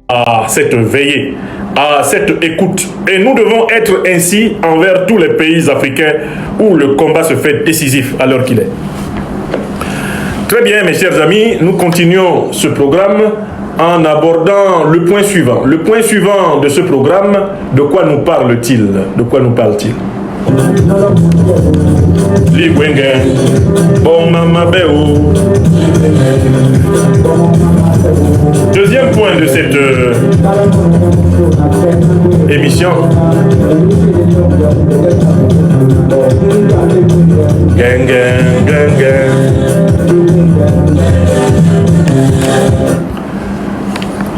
à cette veillée, à cette écoute. Et nous devons être ainsi envers tous les pays africains où le combat se fait décisif à l'heure qu'il est. Très bien, mes chers amis, nous continuons ce programme en abordant le point suivant. Le point suivant de ce programme, de quoi nous parle-t-il? De quoi nous parle-t-il? Deuxième point de cette émission.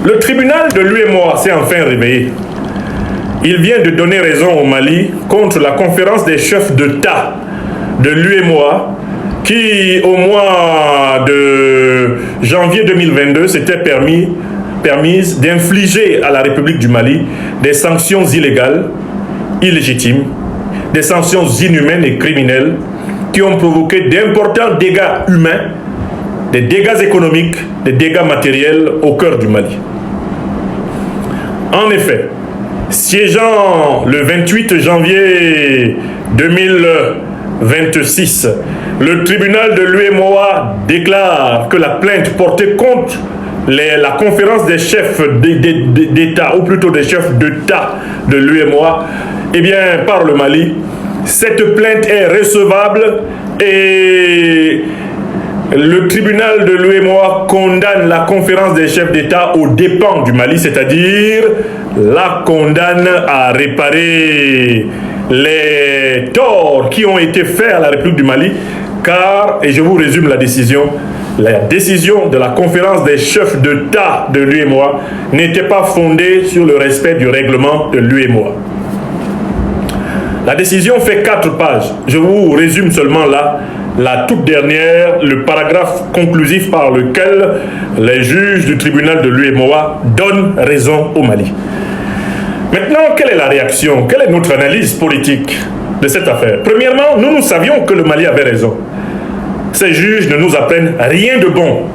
Le tribunal de l'UEMOA s'est enfin réveillé. Il vient de donner raison au Mali contre la conférence des chefs d'État de l'UEMOA qui, au mois de janvier 2022, s'était permise d'infliger à la République du Mali des sanctions illégales, illégitimes, des sanctions inhumaines et criminelles qui ont provoqué d'importants dégâts humains, des dégâts économiques, des dégâts matériels au cœur du Mali. En effet, siégeant le 28 janvier 2026, le tribunal de l'UEMOA déclare que la plainte portée contre la conférence des chefs d'État, ou plutôt des chefs d'État de l'UEMOA, eh bien, par le Mali, cette plainte est recevable et le tribunal de l'UEMOA condamne la conférence des chefs d'État aux dépens du Mali, c'est-à-dire la condamne à réparer les torts qui ont été faits à la République du Mali, car, et je vous résume la décision de la conférence des chefs d'État de l'UEMOA n'était pas fondée sur le respect du règlement de l'UEMOA. La décision fait 4 pages. Je vous résume seulement là la toute dernière, le paragraphe conclusif par lequel les juges du tribunal de l'UEMOA donnent raison au Mali. Maintenant, quelle est la réaction? Quelle est notre analyse politique de cette affaire? Premièrement, nous savions que le Mali avait raison. Ces juges ne nous apprennent rien de bon.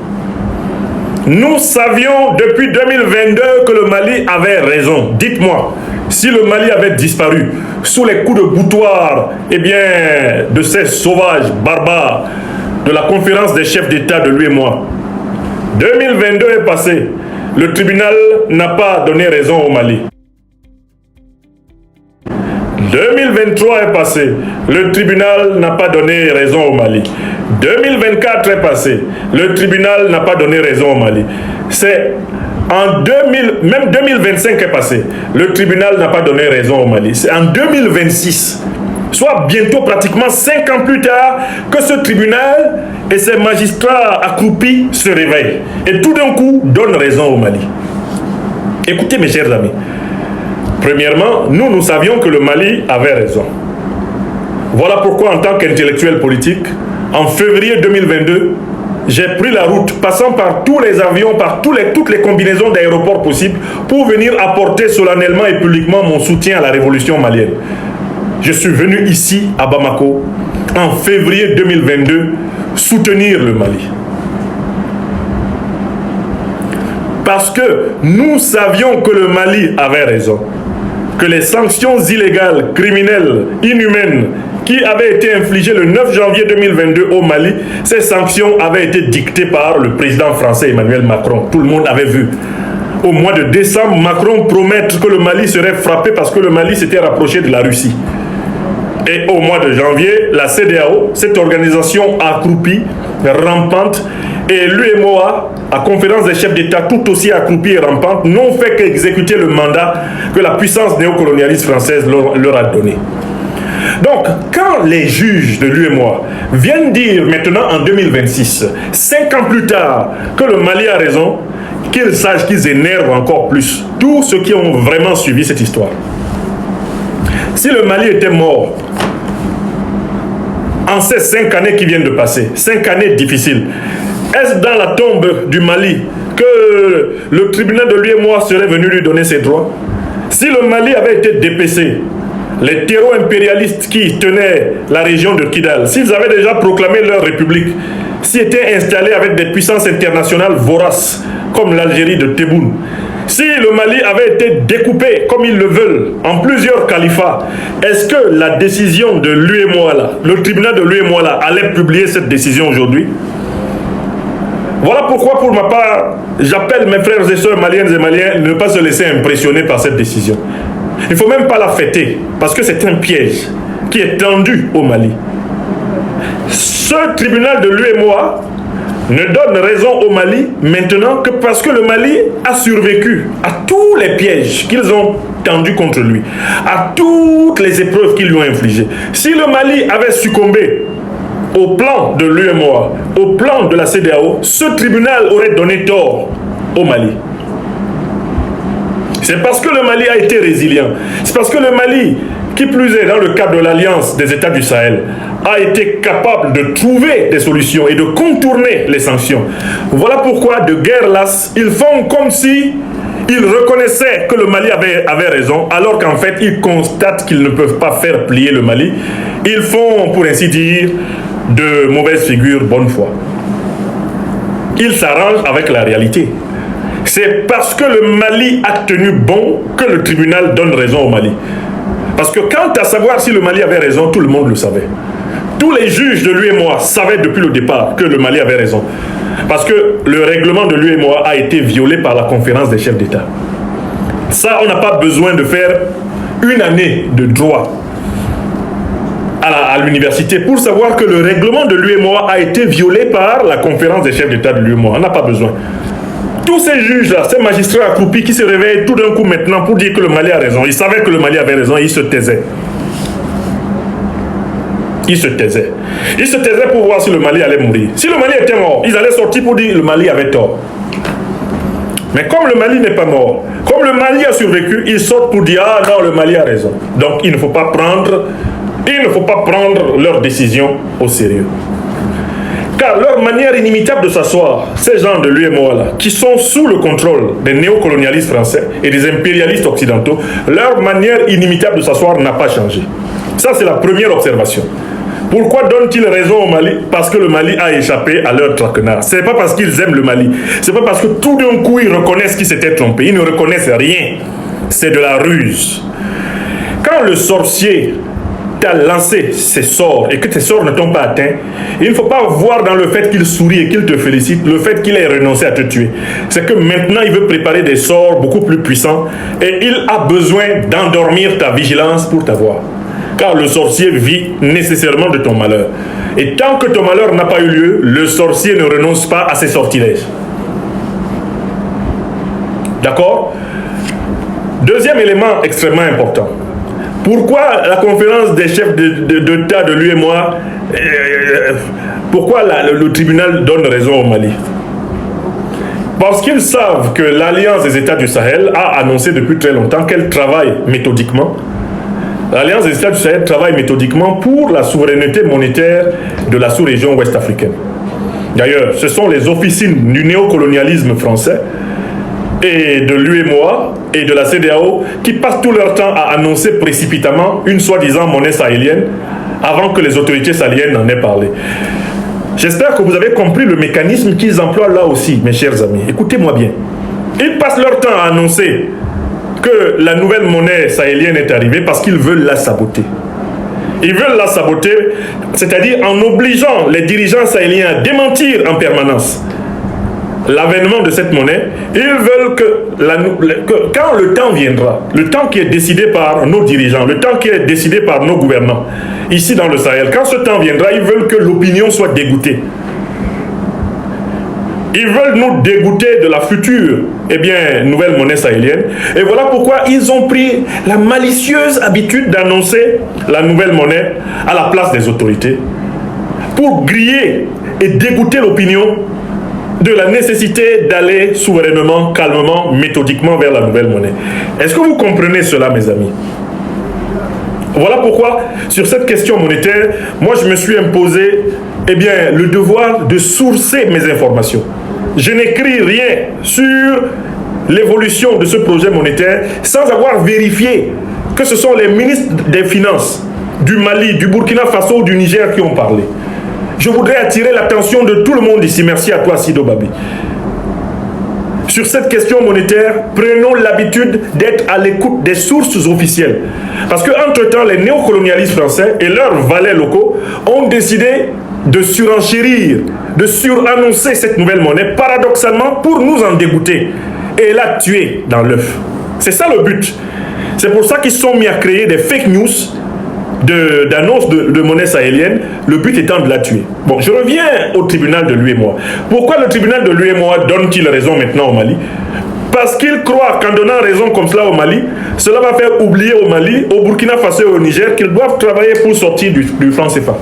Nous savions depuis 2022 que le Mali avait raison. Dites-moi, si le Mali avait disparu sous les coups de boutoir, eh bien, de ces sauvages barbares de la conférence des chefs d'État de l'UEMOA, 2022 est passé, le tribunal n'a pas donné raison au Mali. 2023 est passé, le tribunal n'a pas donné raison au Mali. 2024 est passé, le tribunal n'a pas donné raison au Mali. C'est en 2000, même 2025 est passé, le tribunal n'a pas donné raison au Mali. C'est en 2026, soit bientôt pratiquement 5 ans plus tard, que ce tribunal et ses magistrats accroupis se réveillent. Et tout d'un coup, donnent raison au Mali. Écoutez mes chers amis, premièrement, nous savions que le Mali avait raison. Voilà pourquoi en tant qu'intellectuel politique, en février 2022, j'ai pris la route, passant par tous les avions, par toutes les combinaisons d'aéroports possibles, pour venir apporter solennellement et publiquement mon soutien à la révolution malienne. Je suis venu ici, à Bamako, en février 2022, soutenir le Mali. Parce que nous savions que le Mali avait raison, que les sanctions illégales, criminelles, inhumaines, qui avaient été infligées le 9 janvier 2022 au Mali, ces sanctions avaient été dictées par le président français Emmanuel Macron. Tout le monde avait vu. Au mois de décembre, Macron promet que le Mali serait frappé parce que le Mali s'était rapproché de la Russie. Et au mois de janvier, la CEDEAO, cette organisation accroupie, rampante, et l'UEMOA, à conférence des chefs d'État tout aussi accroupie et rampante, n'ont fait qu'exécuter le mandat que la puissance néocolonialiste française leur a donné. Donc, quand les juges de l'UEMOA viennent dire maintenant en 2026, 5 ans plus tard, que le Mali a raison, qu'ils sachent qu'ils énervent encore plus tous ceux qui ont vraiment suivi cette histoire. Si le Mali était mort en ces 5 années qui viennent de passer, 5 années difficiles, est-ce dans la tombe du Mali que le tribunal de l'UEMOA serait venu lui donner ses droits? Si le Mali avait été dépecé, les terreaux impérialistes qui tenaient la région de Kidal, s'ils avaient déjà proclamé leur république, s'ils étaient installés avec des puissances internationales voraces, comme l'Algérie de Tebboune, Si le Mali avait été découpé comme ils le veulent en plusieurs califats, est-ce que la décision de l'UEMOA, le tribunal de l'UEMOA allait publier cette décision aujourd'hui? Voilà pourquoi, pour ma part, j'appelle mes frères et sœurs maliennes et maliens de ne pas se laisser impressionner par cette décision. Il ne faut même pas la fêter, parce que c'est un piège qui est tendu au Mali. Ce tribunal de l'UEMOA ne donne raison au Mali maintenant que parce que le Mali a survécu à tous les pièges qu'ils ont tendus contre lui, à toutes les épreuves qu'ils lui ont infligées. Si le Mali avait succombé au plan de l'UEMOA, au plan de la CEDEAO, ce tribunal aurait donné tort au Mali. C'est parce que le Mali a été résilient, c'est parce que le Mali, qui plus est dans le cadre de l'Alliance des États du Sahel, a été capable de trouver des solutions et de contourner les sanctions. Voilà pourquoi, de guerre lasse, ils font comme si ils reconnaissaient que le Mali avait raison, alors qu'en fait, ils constatent qu'ils ne peuvent pas faire plier le Mali. Ils font, pour ainsi dire, de mauvaises figures bonne foi. Ils s'arrangent avec la réalité. C'est parce que le Mali a tenu bon que le tribunal donne raison au Mali. Parce que quant à savoir si le Mali avait raison, tout le monde le savait. Tous les juges de l'UEMOA savaient depuis le départ que le Mali avait raison. Parce que le règlement de l'UEMOA a été violé par la conférence des chefs d'État. Ça, on n'a pas besoin de faire une année de droit à l'université pour savoir que le règlement de l'UEMOA a été violé par la conférence des chefs d'État de l'UEMOA. On n'a pas besoin. Tous ces juges-là, ces magistrats accroupis qui se réveillent tout d'un coup maintenant pour dire que le Mali a raison, ils savaient que le Mali avait raison et ils se taisaient. Ils se taisaient. Ils se taisaient pour voir si le Mali allait mourir. Si le Mali était mort, ils allaient sortir pour dire que le Mali avait tort. Mais comme le Mali n'est pas mort, comme le Mali a survécu, ils sortent pour dire « Ah non, le Mali a raison ». Donc il ne faut pas prendre leurs décisions au sérieux. Car leur manière inimitable de s'asseoir, ces gens de l'UEMOA, qui sont sous le contrôle des néocolonialistes français et des impérialistes occidentaux, leur manière inimitable de s'asseoir n'a pas changé. Ça, c'est la première observation. Pourquoi donnent-ils raison au Mali? Parce que le Mali a échappé à leur traquenard. Ce n'est pas parce qu'ils aiment le Mali. Ce n'est pas parce que tout d'un coup, ils reconnaissent qu'ils s'étaient trompés. Ils ne reconnaissent rien. C'est de la ruse. Quand le sorcier t'a lancé ses sorts et que tes sorts ne t'ont pas atteint, il ne faut pas voir dans le fait qu'il sourit et qu'il te félicite le fait qu'il ait renoncé à te tuer. C'est que maintenant il veut préparer des sorts beaucoup plus puissants et il a besoin d'endormir ta vigilance pour t'avoir. Car le sorcier vit nécessairement de ton malheur. Et tant que ton malheur n'a pas eu lieu, le sorcier ne renonce pas à ses sortilèges. D'accord? Deuxième élément extrêmement important. Pourquoi la conférence des chefs d'État de l'UEMOA, pourquoi le tribunal donne raison au Mali? Parce qu'ils savent que l'Alliance des États du Sahel a annoncé depuis très longtemps qu'elle travaille méthodiquement. L'Alliance des États du Sahel travaille méthodiquement pour la souveraineté monétaire de la sous-région ouest africaine. D'ailleurs, ce sont les officines du néocolonialisme français et de l'UEMOA et de la CEDEAO qui passent tout leur temps à annoncer précipitamment une soi-disant monnaie sahélienne avant que les autorités sahéliennes n'en aient parlé. J'espère que vous avez compris le mécanisme qu'ils emploient là aussi, mes chers amis. Écoutez-moi bien. Ils passent leur temps à annoncer que la nouvelle monnaie sahélienne est arrivée parce qu'ils veulent la saboter. Ils veulent la saboter, c'est-à-dire en obligeant les dirigeants sahéliens à démentir en permanence l'avènement de cette monnaie. Ils veulent que quand le temps viendra, le temps qui est décidé par nos dirigeants, le temps qui est décidé par nos gouvernants, ici dans le Sahel, quand ce temps viendra, ils veulent que l'opinion soit dégoûtée. Ils veulent nous dégoûter de la future nouvelle monnaie sahélienne. Et voilà pourquoi ils ont pris la malicieuse habitude d'annoncer la nouvelle monnaie à la place des autorités pour griller et dégoûter l'opinion de la nécessité d'aller souverainement, calmement, méthodiquement vers la nouvelle monnaie. Est-ce que vous comprenez cela, mes amis? Voilà pourquoi, sur cette question monétaire, moi je me suis imposé le devoir de sourcer mes informations. Je n'écris rien sur l'évolution de ce projet monétaire sans avoir vérifié que ce sont les ministres des Finances du Mali, du Burkina Faso ou du Niger qui ont parlé. Je voudrais attirer l'attention de tout le monde ici. Merci à toi, Sido Babi. sur cette question monétaire, prenons l'habitude d'être à l'écoute des sources officielles. Parce qu'entre-temps, les néocolonialistes français et leurs valets locaux ont décidé de surenchérir, de surannoncer cette nouvelle monnaie, paradoxalement, pour nous en dégoûter et la tuer dans l'œuf. C'est ça le but. C'est pour ça qu'ils sont mis à créer des fake news d'annonces de monnaie sahélienne, le but étant de la tuer. Bon, je reviens au tribunal de l'UEMOA. Pourquoi le tribunal de l'UEMOA donne-t-il raison maintenant au Mali? Parce qu'il croit qu'en donnant raison comme cela au Mali, cela va faire oublier au Mali, au Burkina Faso et au Niger qu'ils doivent travailler pour sortir du franc CFA.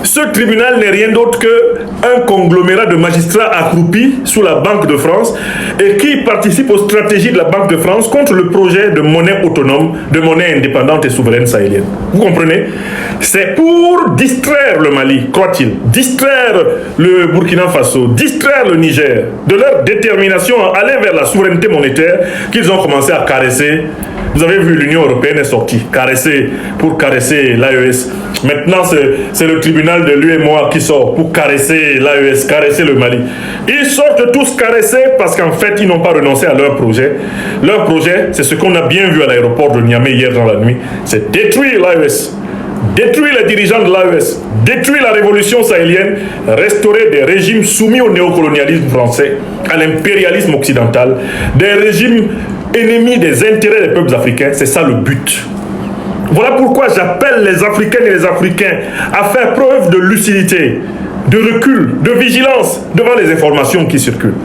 Ce tribunal n'est rien d'autre qu'un conglomérat de magistrats accroupis sous la Banque de France et qui participent aux stratégies de la Banque de France contre le projet de monnaie autonome, de monnaie indépendante et souveraine sahélienne. Vous comprenez? C'est pour distraire le Mali, croit-il, distraire le Burkina Faso, distraire le Niger de leur détermination à aller vers la souveraineté monétaire qu'ils ont commencé à caresser. Vous avez vu, l'Union européenne est sortie, pour caresser l'AES. Maintenant, c'est le tribunal de l'UEMOA qui sort pour caresser l'AES, caresser le Mali. Ils sortent tous caressés parce qu'en fait, ils n'ont pas renoncé à leur projet. Leur projet, c'est ce qu'on a bien vu à l'aéroport de Niamey hier dans la nuit, c'est détruire l'AES, détruire les dirigeants de l'AES, détruire la révolution sahélienne, restaurer des régimes soumis au néocolonialisme français, à l'impérialisme occidental, des régimes ennemis des intérêts des peuples africains. C'est ça le but. Voilà pourquoi j'appelle les Africaines et les Africains à faire preuve de lucidité, de recul, de vigilance devant les informations qui circulent.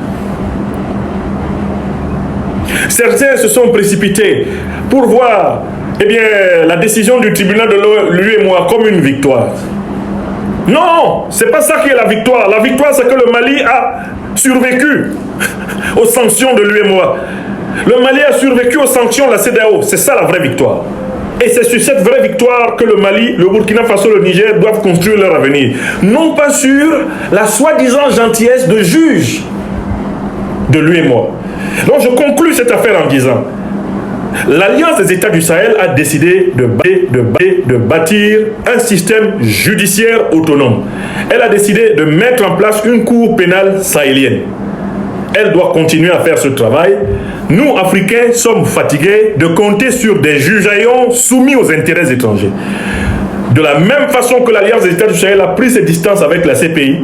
Certains se sont précipités pour voir la décision du tribunal de l'UEMOA comme une victoire. Non, c'est pas ça qui est la victoire. La victoire, c'est que le Mali a survécu aux sanctions de l'UEMOA. Le Mali a survécu aux sanctions de la CEDEAO. C'est ça la vraie victoire. Et c'est sur cette vraie victoire que le Mali, le Burkina Faso, le Niger doivent construire leur avenir. Non pas sur la soi-disant gentillesse de juge de l'UEMOA. Donc je conclus cette affaire en disant, l'Alliance des États du Sahel a décidé de bâtir un système judiciaire autonome. Elle a décidé de mettre en place une cour pénale sahélienne. Elle doit continuer à faire ce travail. Nous, Africains, sommes fatigués de compter sur des jugeaillons soumis aux intérêts étrangers. De la même façon que l'Alliance des États du Sahel a pris ses distances avec la CPI,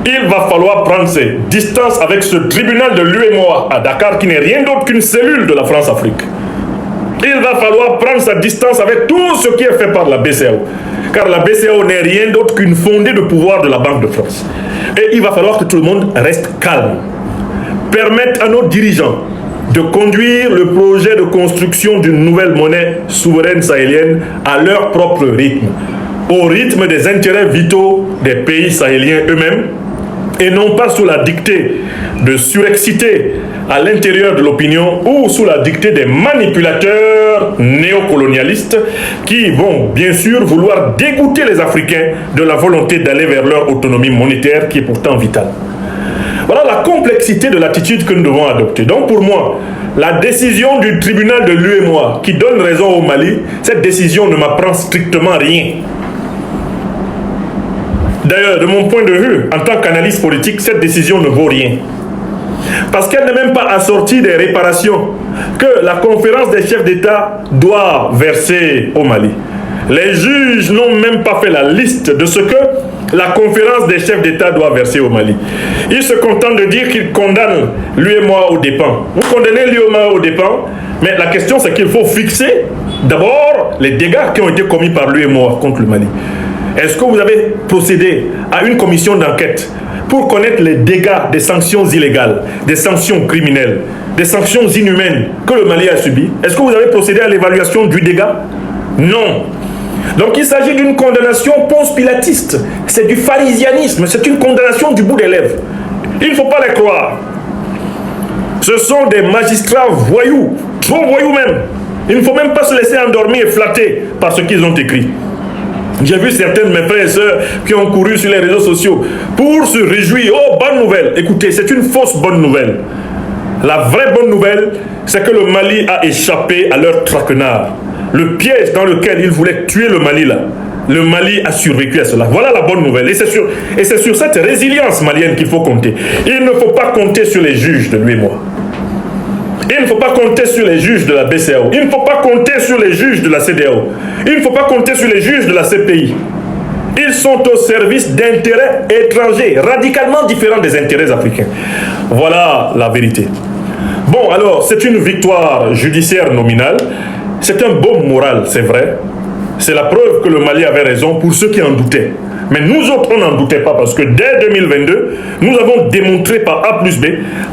il va falloir prendre ses distances avec ce tribunal de l'UEMOA à Dakar, qui n'est rien d'autre qu'une cellule de la France-Afrique. Il va falloir prendre sa distance avec tout ce qui est fait par la BCEAO. Car la BCEAO n'est rien d'autre qu'une fondée de pouvoir de la Banque de France. Et il va falloir que tout le monde reste calme. Permettre à nos dirigeants de conduire le projet de construction d'une nouvelle monnaie souveraine sahélienne à leur propre rythme. Au rythme des intérêts vitaux des pays sahéliens eux-mêmes, et non pas sous la dictée de surexcités à l'intérieur de l'opinion ou sous la dictée des manipulateurs néocolonialistes qui vont bien sûr vouloir dégoûter les Africains de la volonté d'aller vers leur autonomie monétaire qui est pourtant vitale. Voilà la complexité de l'attitude que nous devons adopter. Donc pour moi, la décision du tribunal de l'UEMOA qui donne raison au Mali, cette décision ne m'apprend strictement rien. D'ailleurs, de mon point de vue, en tant qu'analyste politique, cette décision ne vaut rien. Parce qu'elle n'est même pas assortie des réparations que la conférence des chefs d'État doit verser au Mali. Les juges n'ont même pas fait la liste de ce que la conférence des chefs d'État doit verser au Mali. Ils se contentent de dire qu'ils condamnent l'UEMOA aux dépens. Vous condamnez l'UEMOA aux dépens, mais la question c'est qu'il faut fixer d'abord les dégâts qui ont été commis par l'UEMOA contre le Mali. Est-ce que vous avez procédé à une commission d'enquête pour connaître les dégâts des sanctions illégales, des sanctions criminelles, des sanctions inhumaines que le Mali a subies? Est-ce que vous avez procédé à l'évaluation du dégât? Non. Donc il s'agit d'une condamnation ponce-pilatiste. C'est du pharisianisme, c'est une condamnation du bout des lèvres. Il ne faut pas les croire. Ce sont des magistrats voyous, trop voyous même. Il ne faut même pas se laisser endormir et flatter par ce qu'ils ont écrit. J'ai vu certains de mes frères et sœurs qui ont couru sur les réseaux sociaux pour se réjouir. Oh, bonne nouvelle. Écoutez, c'est une fausse bonne nouvelle. La vraie bonne nouvelle, c'est que le Mali a échappé à leur traquenard. Le piège dans lequel ils voulaient tuer le Mali là, Le Mali a survécu à cela. Voilà la bonne nouvelle. Et c'est sur cette résilience malienne qu'il faut compter. Il ne faut pas compter sur les juges de l'UEMOA. Il ne faut pas compter sur les juges de la BCEAO. Il ne faut pas compter sur les juges de la CEDEAO. Il ne faut pas compter sur les juges de la CPI. Ils sont au service d'intérêts étrangers, radicalement différents des intérêts africains. Voilà la vérité. Bon, alors, c'est une victoire judiciaire nominale. C'est un baume moral, c'est vrai. C'est la preuve que le Mali avait raison pour ceux qui en doutaient. Mais nous autres, on n'en doutait pas parce que dès 2022, nous avons démontré par A plus B,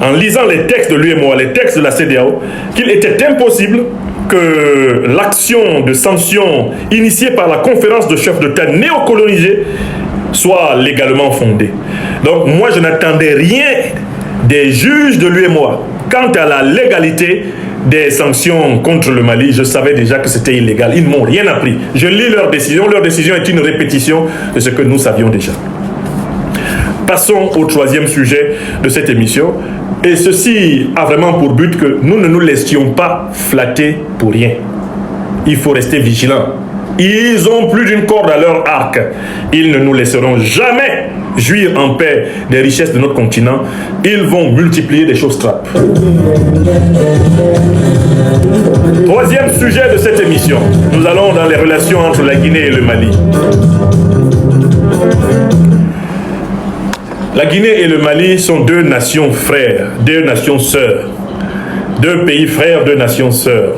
en lisant les textes de l'UEMOA, les textes de la CEDEAO, qu'il était impossible que l'action de sanctions initiée par la conférence de chefs d'État néocolonisés soit légalement fondée. Donc moi, je n'attendais rien des juges de l'UEMOA. Quant à la légalité des sanctions contre le Mali, je savais déjà que c'était illégal. Ils ne m'ont rien appris. Je lis leur décision. Leur décision est une répétition de ce que nous savions déjà. Passons au troisième sujet de cette émission. Et ceci a vraiment pour but que nous ne nous laissions pas flatter pour rien. Il faut rester vigilant. Ils ont plus d'une corde à leur arc. Ils ne nous laisseront jamais jouir en paix des richesses de notre continent. Ils vont multiplier des choses trappes. Troisième sujet de cette émission. Nous allons dans les relations entre la Guinée et le Mali. La Guinée et le Mali sont deux nations frères, deux nations sœurs. Deux pays frères, deux nations sœurs.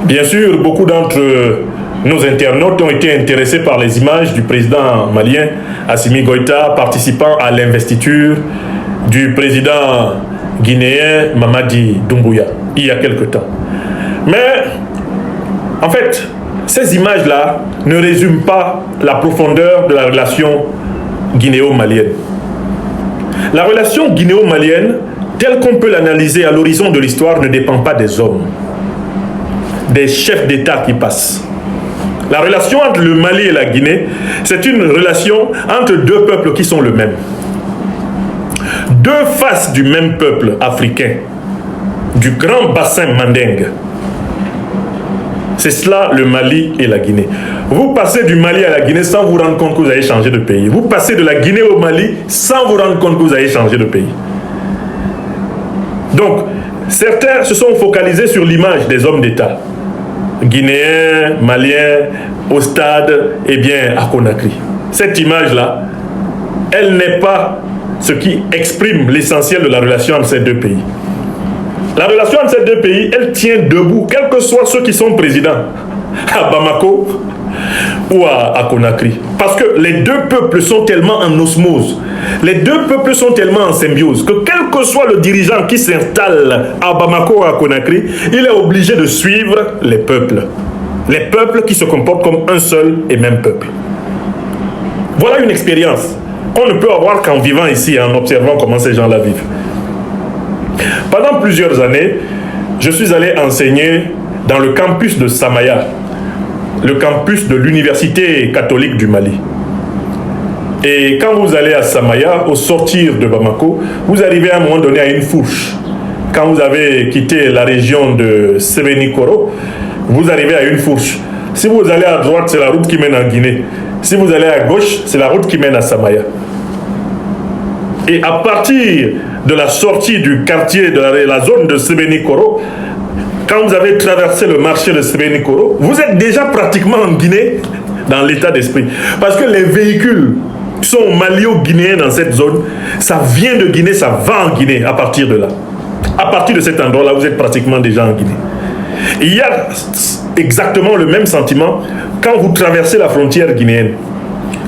Bien sûr, beaucoup d'entre nos internautes ont été intéressés par les images du président malien Assimi Goïta participant à l'investiture du président guinéen Mamadi Doumbouya il y a quelque temps. Mais, en fait, ces images-là ne résument pas la profondeur de la relation guinéo-malienne. La relation guinéo-malienne, telle qu'on peut l'analyser à l'horizon de l'histoire, ne dépend pas des hommes, des chefs d'État qui passent. La relation entre le Mali et la Guinée, c'est une relation entre deux peuples qui sont le même. Deux faces du même peuple africain, du grand bassin mandingue. C'est cela le Mali et la Guinée. Vous passez du Mali à la Guinée sans vous rendre compte que vous avez changé de pays. Vous passez de la Guinée au Mali sans vous rendre compte que vous avez changé de pays. Donc, certains se sont focalisés sur l'image des hommes d'État. Guinéens, Maliens, au stade, eh bien, à Conakry. Cette image-là, elle n'est pas ce qui exprime l'essentiel de la relation entre ces deux pays. La relation entre ces deux pays, elle tient debout, quels que soient ceux qui sont présidents, à Bamako ou à Conakry. Parce que les deux peuples sont tellement en osmose, les deux peuples sont tellement en symbiose, que quel que soit le dirigeant qui s'installe à Bamako ou à Conakry, il est obligé de suivre les peuples. Les peuples qui se comportent comme un seul et même peuple. Voilà une expérience qu'on ne peut avoir qu'en vivant ici, en observant comment ces gens-là vivent. Pendant plusieurs années, je suis allé enseigner dans le campus de Samaya, le campus de l'Université catholique du Mali. Et quand vous allez à Samaya, au sortir de Bamako, vous arrivez à un moment donné à une fourche. Quand vous avez quitté la région de Sébenikoro, vous arrivez à une fourche. Si vous allez à droite, c'est la route qui mène en Guinée. Si vous allez à gauche, c'est la route qui mène à Samaya. Et à partir de la sortie du quartier, de la zone de Sébenikoro, quand vous avez traversé le marché de Sébenikoro, vous êtes déjà pratiquement en Guinée dans l'état d'esprit. Parce que les véhicules sont malio-guinéens dans cette zone, ça vient de Guinée, ça va en Guinée à partir de là. À partir de cet endroit-là, vous êtes pratiquement déjà en Guinée. Et il y a exactement le même sentiment quand vous traversez la frontière guinéenne.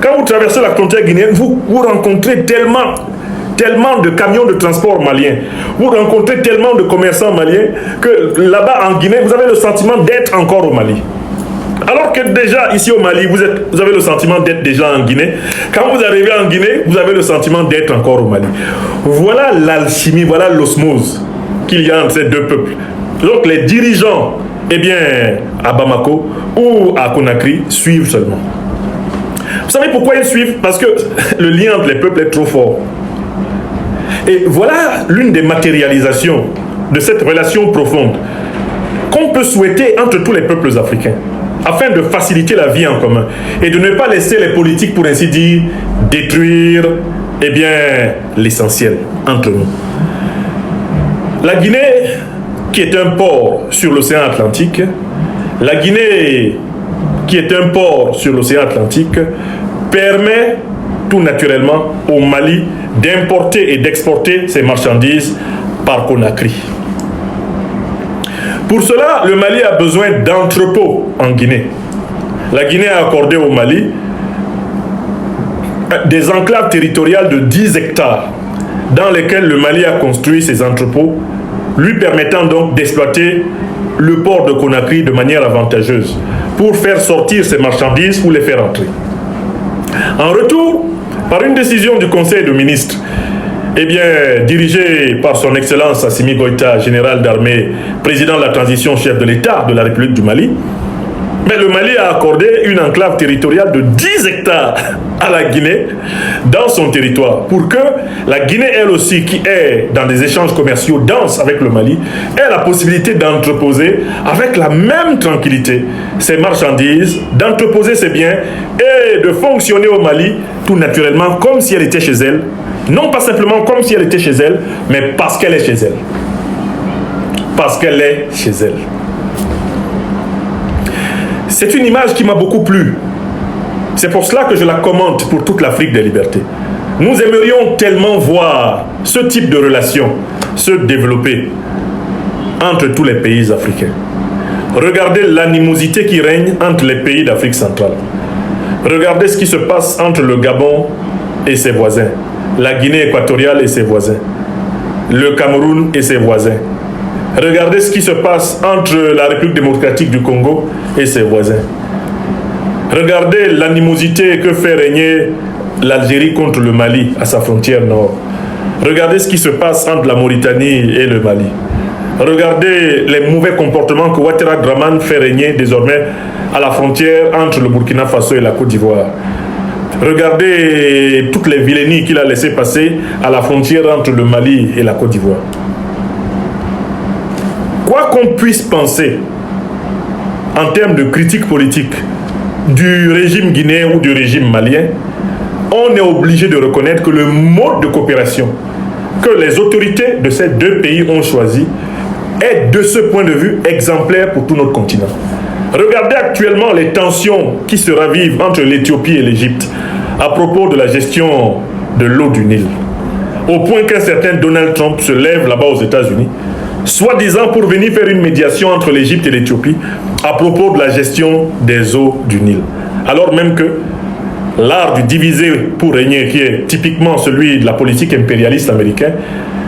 Quand vous traversez la frontière guinéenne, vous rencontrez tellement de camions de transport maliens, vous rencontrez tellement de commerçants maliens que là-bas en Guinée, vous avez le sentiment d'être encore au Mali. Alors que déjà ici au Mali, vous avez le sentiment d'être déjà en Guinée. Quand vous arrivez en Guinée, vous avez le sentiment d'être encore au Mali. Voilà l'alchimie, voilà l'osmose qu'il y a entre ces deux peuples. Donc les dirigeants, eh bien, à Bamako ou à Conakry, suivent seulement. Vous savez pourquoi ils suivent? Parce que le lien entre les peuples est trop fort. Et voilà l'une des matérialisations de cette relation profonde qu'on peut souhaiter entre tous les peuples africains. afin de faciliter la vie en commun et de ne pas laisser les politiques, pour ainsi dire, détruire eh bien, l'essentiel entre nous. La Guinée, qui est un port sur l'océan Atlantique, la Guinée, qui est un port sur l'océan Atlantique, permet tout naturellement au Mali d'importer et d'exporter ses marchandises par Conakry. Pour cela, le Mali a besoin d'entrepôts en Guinée. La Guinée a accordé au Mali des enclaves territoriales de 10 hectares dans lesquelles le Mali a construit ses entrepôts, lui permettant donc d'exploiter le port de Conakry de manière avantageuse pour faire sortir ses marchandises ou les faire entrer. En retour, par une décision du Conseil de ministres, eh bien, dirigé par son Excellence Assimi Goïta, général d'armée, président de la transition, chef de l'État de la République du Mali, mais le Mali a accordé une enclave territoriale de 10 hectares à la Guinée dans son territoire pour que la Guinée, elle aussi, qui est dans des échanges commerciaux denses avec le Mali, ait la possibilité d'entreposer avec la même tranquillité ses marchandises, d'entreposer ses biens et de fonctionner au Mali tout naturellement comme si elle était chez elle. Non pas simplement comme si elle était chez elle, mais parce qu'elle est chez elle. Parce qu'elle est chez elle. C'est une image qui m'a beaucoup plu. C'est pour cela que je la commente pour toute l'Afrique des libertés. Nous aimerions tellement voir ce type de relation se développer entre tous les pays africains. Regardez l'animosité qui règne entre les pays d'Afrique centrale. Regardez ce qui se passe entre le Gabon et ses voisins, la Guinée équatoriale et ses voisins, le Cameroun et ses voisins. Regardez ce qui se passe entre la République démocratique du Congo et ses voisins. Regardez l'animosité que fait régner l'Algérie contre le Mali à sa frontière nord. Regardez ce qui se passe entre la Mauritanie et le Mali. Regardez les mauvais comportements que Ouattara Draman fait régner désormais à la frontière entre le Burkina Faso et la Côte d'Ivoire. Regardez toutes les vilainies qu'il a laissées passer à la frontière entre le Mali et la Côte d'Ivoire. Quoi qu'on puisse penser en termes de critique politique du régime guinéen ou du régime malien, on est obligé de reconnaître que le mode de coopération que les autorités de ces deux pays ont choisi est de ce point de vue exemplaire pour tout notre continent. Regardez actuellement les tensions qui se ravivent entre l'Éthiopie et l'Égypte à propos de la gestion de l'eau du Nil. Au point qu'un certain Donald Trump se lève là-bas aux États-Unis, soi-disant pour venir faire une médiation entre l'Égypte et l'Éthiopie à propos de la gestion des eaux du Nil. Alors même que l'art du diviser pour régner, qui est typiquement celui de la politique impérialiste américaine,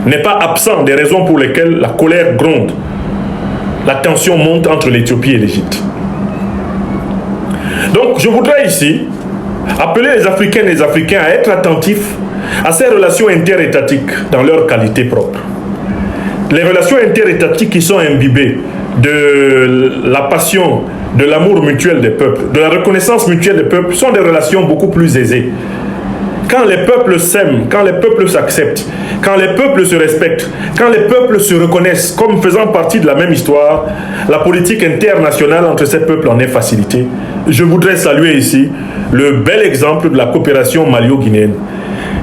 n'est pas absent des raisons pour lesquelles la colère gronde, la tension monte entre l'Éthiopie et l'Égypte. Donc je voudrais ici appeler les Africaines et les Africains à être attentifs à ces relations interétatiques dans leur qualité propre. Les relations interétatiques qui sont imbibées de la passion, de l'amour mutuel des peuples, de la reconnaissance mutuelle des peuples, sont des relations beaucoup plus aisées. Quand les peuples s'aiment, quand les peuples s'acceptent, quand les peuples se respectent, quand les peuples se reconnaissent comme faisant partie de la même histoire, la politique internationale entre ces peuples en est facilitée. Je voudrais saluer ici le bel exemple de la coopération malio-guinéenne.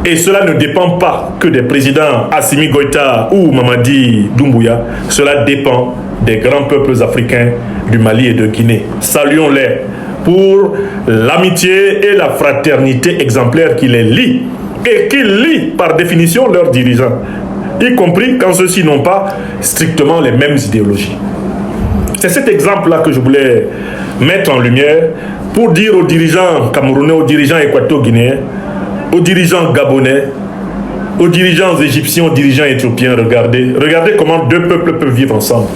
Et cela ne dépend pas que des présidents Assimi Goïta ou Mamadi Doumbouya, cela dépend des grands peuples africains du Mali et de Guinée. Saluons-les pour l'amitié et la fraternité exemplaire qui les lient et qui lient par définition leurs dirigeants, y compris quand ceux-ci n'ont pas strictement les mêmes idéologies. C'est cet exemple-là que je voulais mettre en lumière pour dire aux dirigeants camerounais, aux dirigeants équato-guinéens, aux dirigeants gabonais, aux dirigeants égyptiens, aux dirigeants éthiopiens, regardez comment deux peuples peuvent vivre ensemble.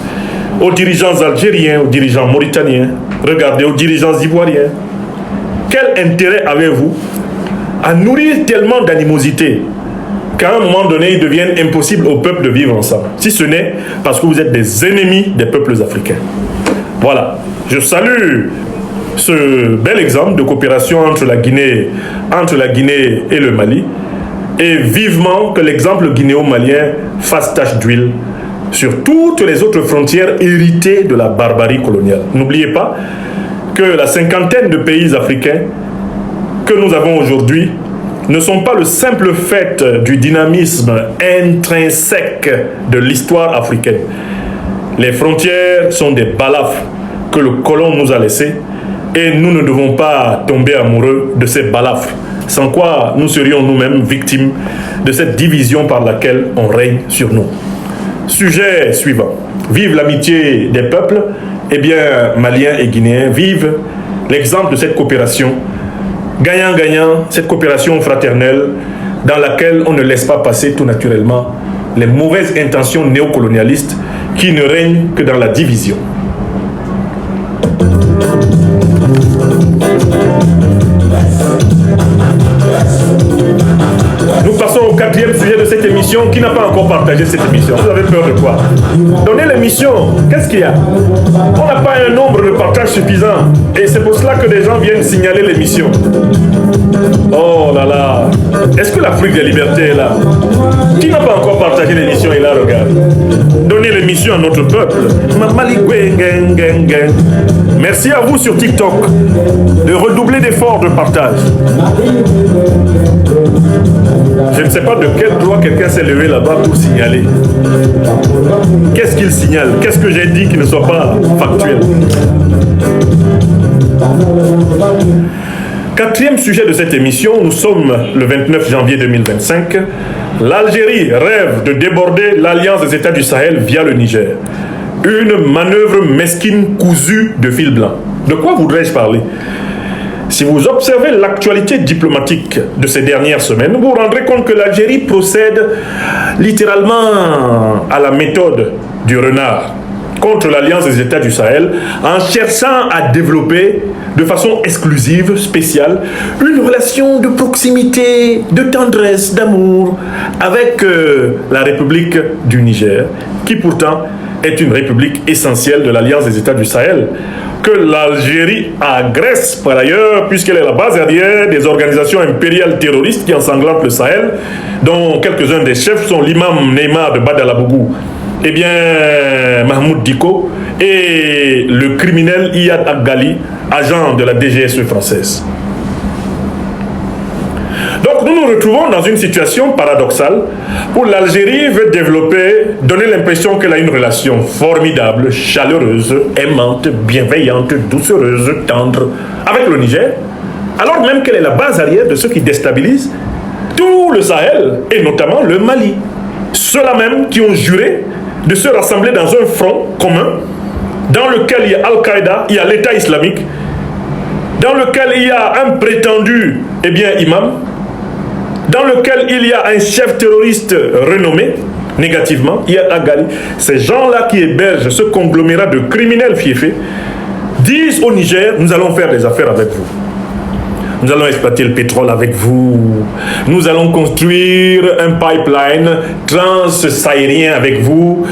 Aux dirigeants algériens, aux dirigeants mauritaniens, regardez, aux dirigeants ivoiriens. Quel intérêt avez-vous à nourrir tellement d'animosité qu'à un moment donné, il devienne impossible au peuple de vivre ensemble, si ce n'est parce que vous êtes des ennemis des peuples africains. Voilà, je salue ce bel exemple de coopération entre la Guinée et le Mali, et vivement que l'exemple guinéo-malien fasse tache d'huile sur toutes les autres frontières héritées de la barbarie coloniale. N'oubliez pas que la cinquantaine de pays africains que nous avons aujourd'hui ne sont pas le simple fait du dynamisme intrinsèque de l'histoire africaine. Les frontières sont des balafres que le colon nous a laissés et nous ne devons pas tomber amoureux de ces balafres, sans quoi nous serions nous-mêmes victimes de cette division par laquelle on règne sur nous. Sujet suivant. Vive l'amitié des peuples. Eh bien, Maliens et Guinéens vivent l'exemple de cette coopération gagnant-gagnant, cette coopération fraternelle dans laquelle on ne laisse pas passer tout naturellement les mauvaises intentions néocolonialistes qui ne règnent que dans la division. Nous passons au quatrième sujet de cette émission. Qui n'a pas encore partagé cette émission? Vous avez peur de quoi? Donnez l'émission. Qu'est-ce qu'il y a? On n'a pas un nombre de partages suffisant. Et c'est pour cela que des gens viennent signaler l'émission. Oh là là. Est-ce que l'Afrique des libertés est là? Qui n'a pas encore partagé l'émission et là, regarde. Donnez l'émission à notre peuple. Merci à vous sur TikTok de redoubler d'efforts de partage. Je ne sais pas de quel droit quelqu'un s'est levé là-bas pour signaler. Qu'est-ce qu'il signale? Qu'est-ce que j'ai dit qui ne soit pas factuel? Quatrième sujet de cette émission, nous sommes le 29 janvier 2025. L'Algérie rêve de déborder l'Alliance des États du Sahel via le Niger. Une manœuvre mesquine cousue de fil blanc. De quoi voudrais-je parler? Si vous observez l'actualité diplomatique de ces dernières semaines, vous vous rendrez compte que l'Algérie procède littéralement à la méthode du renard contre l'Alliance des États du Sahel en cherchant à développer de façon exclusive, spéciale, une relation de proximité, de tendresse, d'amour avec la République du Niger, qui pourtant est une république essentielle de l'Alliance des États du Sahel, que l'Algérie agresse par ailleurs, puisqu'elle est la base arrière des organisations impériales terroristes qui ensanglantent le Sahel, dont quelques-uns des chefs sont l'imam Neymar de Badalabougou, eh bien Mahmoud Diko, et le criminel Iyad Agali, agent de la DGSE française. Donc nous nous retrouvons dans une situation paradoxale où l'Algérie veut développer, donner l'impression qu'elle a une relation formidable, chaleureuse, aimante, bienveillante, doucereuse, tendre avec le Niger, alors même qu'elle est la base arrière de ceux qui déstabilisent tout le Sahel et notamment le Mali. Ceux-là même qui ont juré de se rassembler dans un front commun dans lequel il y a Al-Qaïda, il y a l'État islamique, dans lequel il y a un prétendu imam, dans lequel il y a un chef terroriste renommé, négativement, Iyad Agali. Ces gens-là qui hébergent ce conglomérat de criminels fiefés disent au Niger, nous allons faire des affaires avec vous. Nous allons exploiter le pétrole avec vous. Nous allons construire un pipeline trans-sahérien avec vous.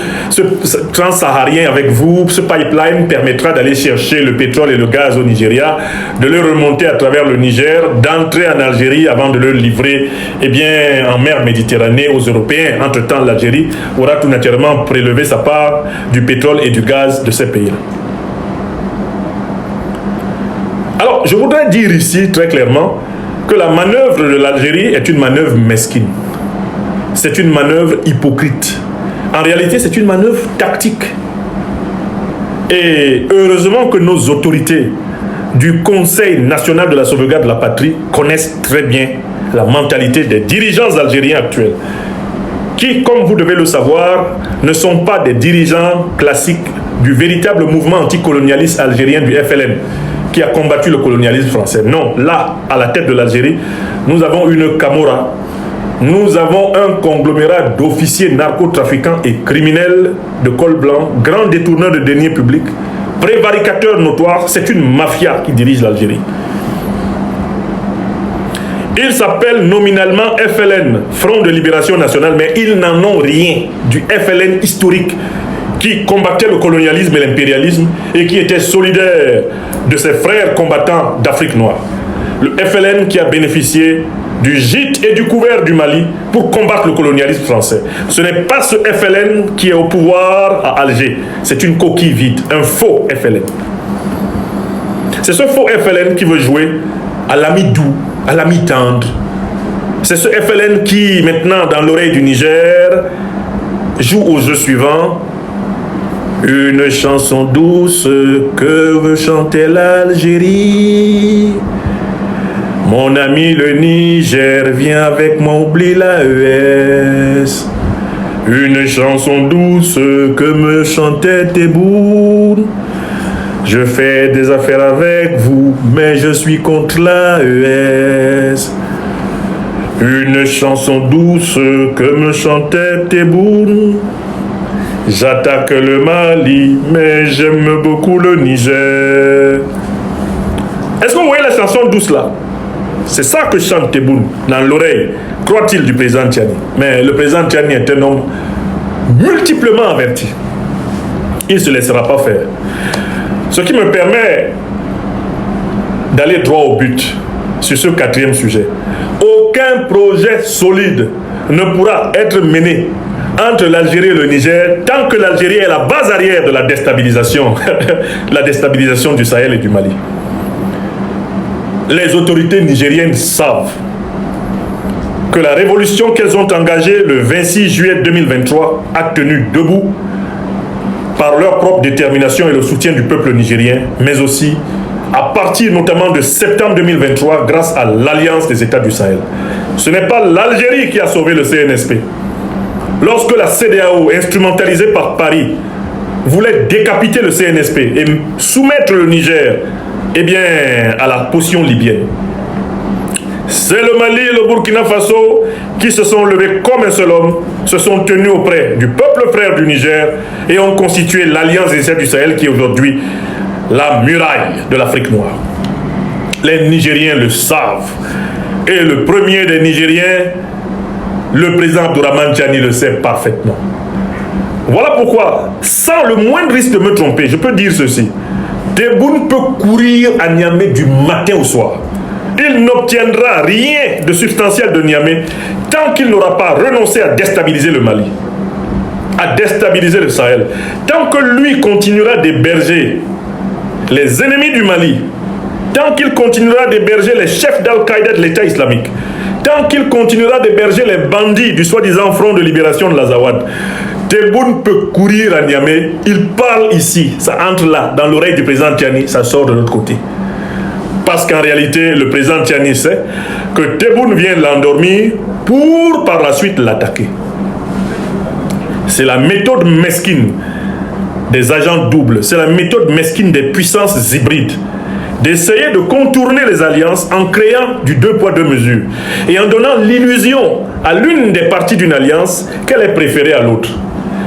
Trans-saharien avec vous. Ce pipeline permettra d'aller chercher le pétrole et le gaz au Nigeria, de le remonter à travers le Niger, d'entrer en Algérie avant de le livrer en mer Méditerranée aux Européens. Entre-temps, l'Algérie aura tout naturellement prélevé sa part du pétrole et du gaz de ces pays-là. Alors, je voudrais dire ici très clairement que la manœuvre de l'Algérie est une manœuvre mesquine. C'est une manœuvre hypocrite. En réalité, c'est une manœuvre tactique. Et heureusement que nos autorités du Conseil national de la sauvegarde de la patrie connaissent très bien la mentalité des dirigeants algériens actuels, qui, comme vous devez le savoir, ne sont pas des dirigeants classiques du véritable mouvement anticolonialiste algérien du FLN, qui a combattu le colonialisme français. Non, là, à la tête de l'Algérie, nous avons une Camorra, nous avons un conglomérat d'officiers narcotrafiquants et criminels de col blanc, grands détourneurs de deniers publics, prévaricateurs notoires. C'est une mafia qui dirige l'Algérie. Ils s'appellent nominalement FLN, Front de Libération Nationale, mais ils n'en ont rien du FLN historique qui combattait le colonialisme et l'impérialisme et qui était solidaire de ses frères combattants d'Afrique noire. Le FLN qui a bénéficié du gîte et du couvert du Mali pour combattre le colonialisme français. Ce n'est pas ce FLN qui est au pouvoir à Alger. C'est une coquille vide, un faux FLN. C'est ce faux FLN qui veut jouer à l'ami doux, à l'ami tendre. C'est ce FLN qui, maintenant, dans l'oreille du Niger, joue au jeu suivant. Une chanson douce que veut chanter l'Algérie. Mon ami le Niger, viens avec moi, oublie la ES. Une chanson douce que me chantait Tebboune. Je fais des affaires avec vous, mais je suis contre la ES. Une chanson douce que me chantait Tebboune. J'attaque le Mali, mais j'aime beaucoup le Niger. Est-ce que vous voyez la chanson douce là? C'est ça que chante Tebboune dans l'oreille, croit-il, du président Tiani. Mais le président Tiani est un homme multiplement averti. Il ne se laissera pas faire. Ce qui me permet d'aller droit au but sur ce quatrième sujet. Aucun projet solide ne pourra être mené entre l'Algérie et le Niger tant que l'Algérie est la base arrière de la déstabilisation, la déstabilisation du Sahel et du Mali. Les autorités nigériennes savent que la révolution qu'elles ont engagée le 26 juillet 2023 a tenu debout par leur propre détermination et le soutien du peuple nigérien, mais aussi à partir notamment de septembre 2023 grâce à l'Alliance des États du Sahel. Ce n'est pas l'Algérie qui a sauvé le CNSP. Lorsque la CEDEAO, instrumentalisée par Paris, voulait décapiter le CNSP et soumettre le Niger à la potion libyenne, c'est le Mali et le Burkina Faso qui se sont levés comme un seul homme, se sont tenus auprès du peuple frère du Niger et ont constitué l'Alliance des États du Sahel qui est aujourd'hui la muraille de l'Afrique noire. Les Nigériens le savent. Et le premier des Nigériens, le président Abdourahmane Tiani, le sait parfaitement. Voilà pourquoi, sans le moindre risque de me tromper, je peux dire ceci. Tebboune peut courir à Niamey du matin au soir. Il n'obtiendra rien de substantiel de Niamey tant qu'il n'aura pas renoncé à déstabiliser le Mali, à déstabiliser le Sahel. Tant que lui continuera d'héberger les ennemis du Mali, tant qu'il continuera d'héberger les chefs d'Al-Qaïda de l'État islamique, tant qu'il continuera d'héberger les bandits du soi-disant Front de libération de l'Azawad, Tebboune peut courir à Niamey, il parle ici, ça entre là, dans l'oreille du président Tiani, ça sort de l'autre côté. Parce qu'en réalité, le président Tiani sait que Tebboune vient l'endormir pour par la suite l'attaquer. C'est la méthode mesquine des agents doubles, c'est la méthode mesquine des puissances hybrides, d'essayer de contourner les alliances en créant du deux poids deux mesures et en donnant l'illusion à l'une des parties d'une alliance qu'elle est préférée à l'autre.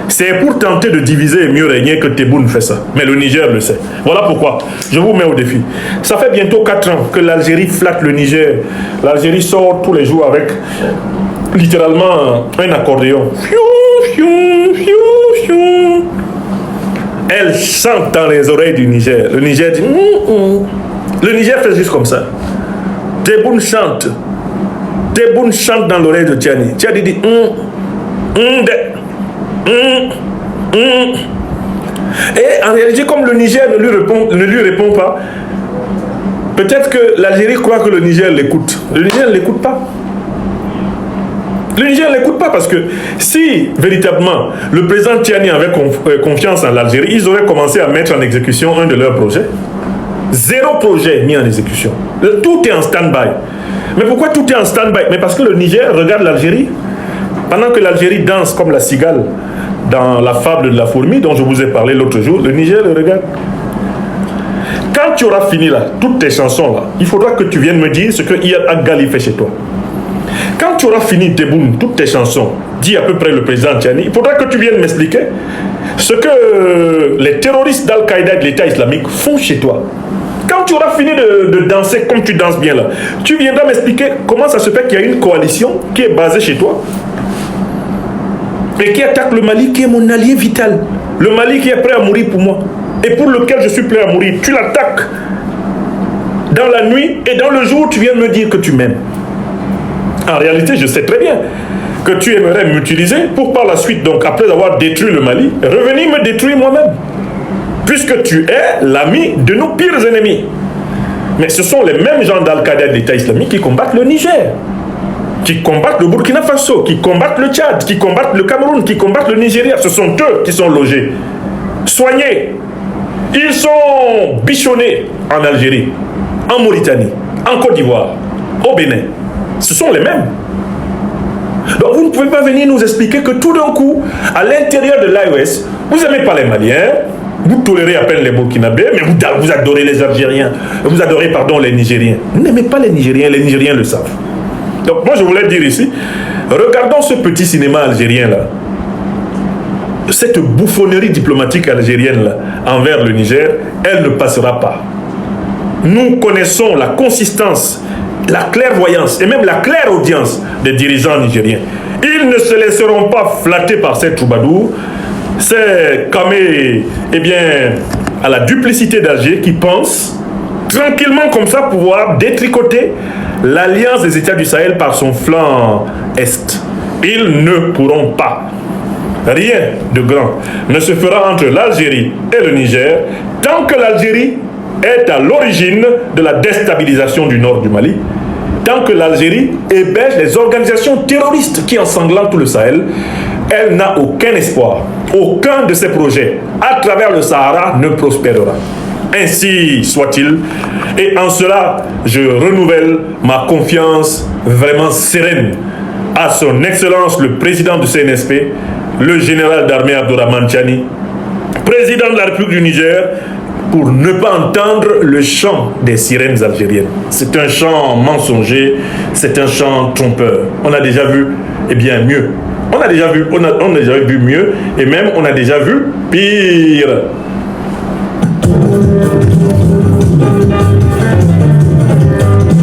C'est pour tenter de diviser et mieux régner que Tebboune fait ça. Mais le Niger le sait. Voilà pourquoi je vous mets au défi. Ça fait bientôt 4 ans que l'Algérie flatte le Niger. L'Algérie sort tous les jours avec littéralement un accordéon. Elle chante dans les oreilles du Niger. Le Niger dit Le Niger fait juste comme ça. Tebboune chante. Tebboune chante dans l'oreille de Tiani. Tiani dit Et en réalité, comme le Niger ne lui répond pas, peut-être que l'Algérie croit que le Niger l'écoute. Le Niger ne l'écoute pas. Le Niger ne l'écoute pas parce que si véritablement le président Tiani avait confiance en l'Algérie, ils auraient commencé à mettre en exécution un de leurs projets. 0 projet mis en exécution. Tout est en stand-by. Mais pourquoi tout est en stand-by? Mais parce que le Niger regarde l'Algérie. Pendant que l'Algérie danse comme la cigale dans la fable de la fourmi dont je vous ai parlé l'autre jour, le Niger le regarde. Quand tu auras fini là, toutes tes chansons là, il faudra que tu viennes me dire ce que Iyad Agali fait chez toi. Quand tu auras fini Tebboune, toutes tes chansons, dit à peu près le président Tiani, il faudra que tu viennes m'expliquer ce que les terroristes d'Al-Qaïda et de l'État islamique font chez toi. Quand tu auras fini de danser comme tu danses bien là, tu viendras m'expliquer comment ça se fait qu'il y a une coalition qui est basée chez toi et qui attaque le Mali, qui est mon allié vital. Le Mali qui est prêt à mourir pour moi et pour lequel je suis prêt à mourir. Tu l'attaques dans la nuit et dans le jour, tu viens me dire que tu m'aimes. En réalité, je sais très bien que tu aimerais m'utiliser pour par la suite, donc après avoir détruit le Mali, revenir me détruire moi-même. Puisque tu es l'ami de nos pires ennemis. Mais ce sont les mêmes gens d'Al-Qaïda et de l'État islamique qui combattent le Niger, qui combattent le Burkina Faso, qui combattent le Tchad, qui combattent le Cameroun, qui combattent le Nigeria. Ce sont eux qui sont logés, soignés. Ils sont bichonnés en Algérie, en Mauritanie, en Côte d'Ivoire, au Bénin. Ce sont les mêmes. Donc vous ne pouvez pas venir nous expliquer que tout d'un coup, à l'intérieur de l'AES, vous n'aimez pas les Maliens, vous tolérez à peine les Burkinabés, mais vous adorez les Algériens, vous adorez, pardon, les Nigériens. Vous n'aimez pas les Nigériens le savent. Donc moi je voulais dire ici, regardons ce petit cinéma algérien là, cette bouffonnerie diplomatique algérienne là, envers le Niger, elle ne passera pas. Nous connaissons la consistance, la clairvoyance et même la claire audience des dirigeants nigériens. Ils ne se laisseront pas flatter par ces troubadours, c'est camé, eh bien, à la duplicité d'Alger qui pense tranquillement comme ça pouvoir détricoter l'alliance des États du Sahel par son flanc est. Ils ne pourront pas. Rien de grand ne se fera entre l'Algérie et le Niger tant que l'Algérie est à l'origine de la déstabilisation du nord du Mali, tant que l'Algérie héberge les organisations terroristes qui ensanglantent tout le Sahel. Elle n'a aucun espoir. Aucun de ses projets à travers le Sahara ne prospérera. Ainsi soit-il. Et en cela, je renouvelle ma confiance vraiment sereine à son Excellence le président du CNSP, le général d'armée Abdourahmane Tiani, président de la République du Niger, pour ne pas entendre le chant des sirènes algériennes. C'est un chant mensonger, c'est un chant trompeur. On a déjà vu, eh bien, mieux. On a déjà vu mieux, et même on a déjà vu pire.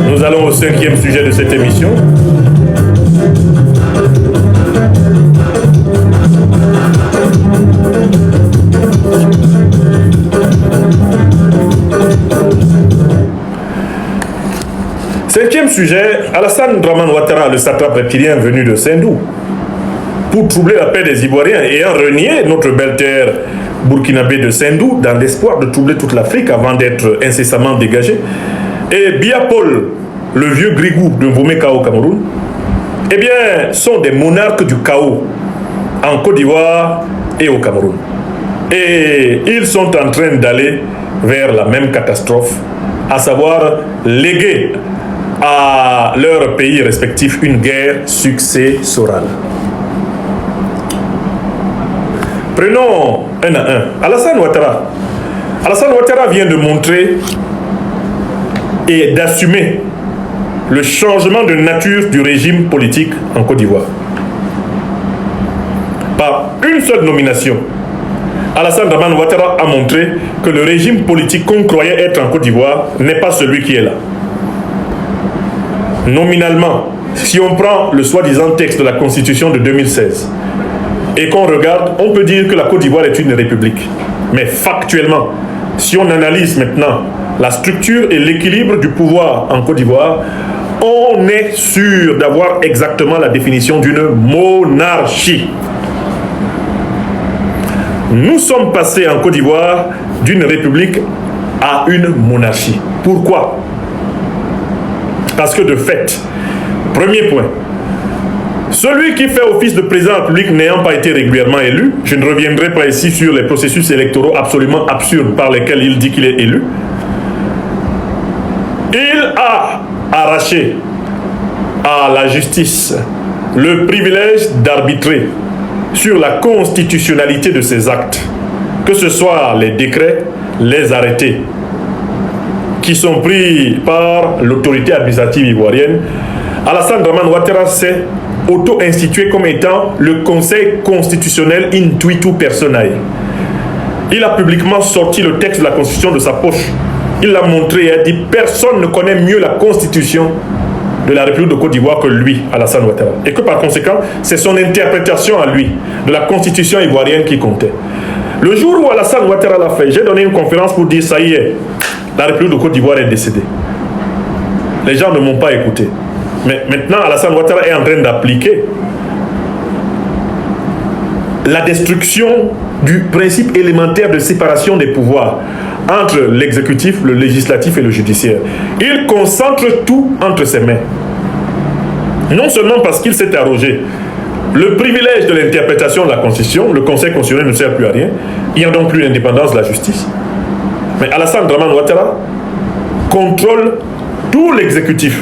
Nous allons au 5e sujet de cette émission. Cinquième sujet, Alassane Dramane Ouattara, le satrape reptilien venu de Sendou, pour troubler la paix des Ivoiriens et ayant renié notre belle terre burkinabé de Sendou dans l'espoir de troubler toute l'Afrique avant d'être incessamment dégagé. Et Biya Paul, le vieux grigou de Mbomeka au Cameroun, eh bien, sont des monarques du chaos en Côte d'Ivoire et au Cameroun. Et ils sont en train d'aller vers la même catastrophe, à savoir léguer à leurs pays respectifs une guerre successorale. Prenons un à un. Alassane Ouattara. Alassane Ouattara vient de montrer et d'assumer le changement de nature du régime politique en Côte d'Ivoire. Par une seule nomination, Alassane Dramane Ouattara a montré que le régime politique qu'on croyait être en Côte d'Ivoire n'est pas celui qui est là. Nominalement, si on prend le soi-disant texte de la Constitution de 2016 et qu'on regarde, on peut dire que la Côte d'Ivoire est une république. Mais factuellement, si on analyse maintenant la structure et l'équilibre du pouvoir en Côte d'Ivoire, on est sûr d'avoir exactement la définition d'une monarchie. Nous sommes passés en Côte d'Ivoire d'une république à une monarchie. Pourquoi? Parce que de fait, premier point, celui qui fait office de président de la République n'ayant pas été régulièrement élu, je ne reviendrai pas ici sur les processus électoraux absolument absurdes par lesquels il dit qu'il est élu, il a arraché à la justice le privilège d'arbitrer sur la constitutionnalité de ses actes, que ce soit les décrets, les arrêtés qui sont pris par l'autorité administrative ivoirienne. Alassane Dramane Ouattara s'est auto-institué comme étant le Conseil constitutionnel intuitu personae. Il a publiquement sorti le texte de la Constitution de sa poche. Il l'a montré et a dit « Personne ne connaît mieux la Constitution de la République de Côte d'Ivoire que lui, Alassane Ouattara. » Et que par conséquent, c'est son interprétation à lui de la Constitution ivoirienne qui comptait. Le jour où Alassane Ouattara l'a fait, j'ai donné une conférence pour dire « Ça y est, la République de Côte d'Ivoire est décédée. » Les gens ne m'ont pas écouté. Mais maintenant, Alassane Ouattara est en train d'appliquer la destruction du principe élémentaire de séparation des pouvoirs entre l'exécutif, le législatif et le judiciaire. Il concentre tout entre ses mains. Non seulement parce qu'il s'est arrogé le privilège de l'interprétation de la Constitution, le Conseil constitutionnel ne sert plus à rien, il n'y a donc plus l'indépendance de la justice. Mais Alassane Dramane Ouattara contrôle tout l'exécutif,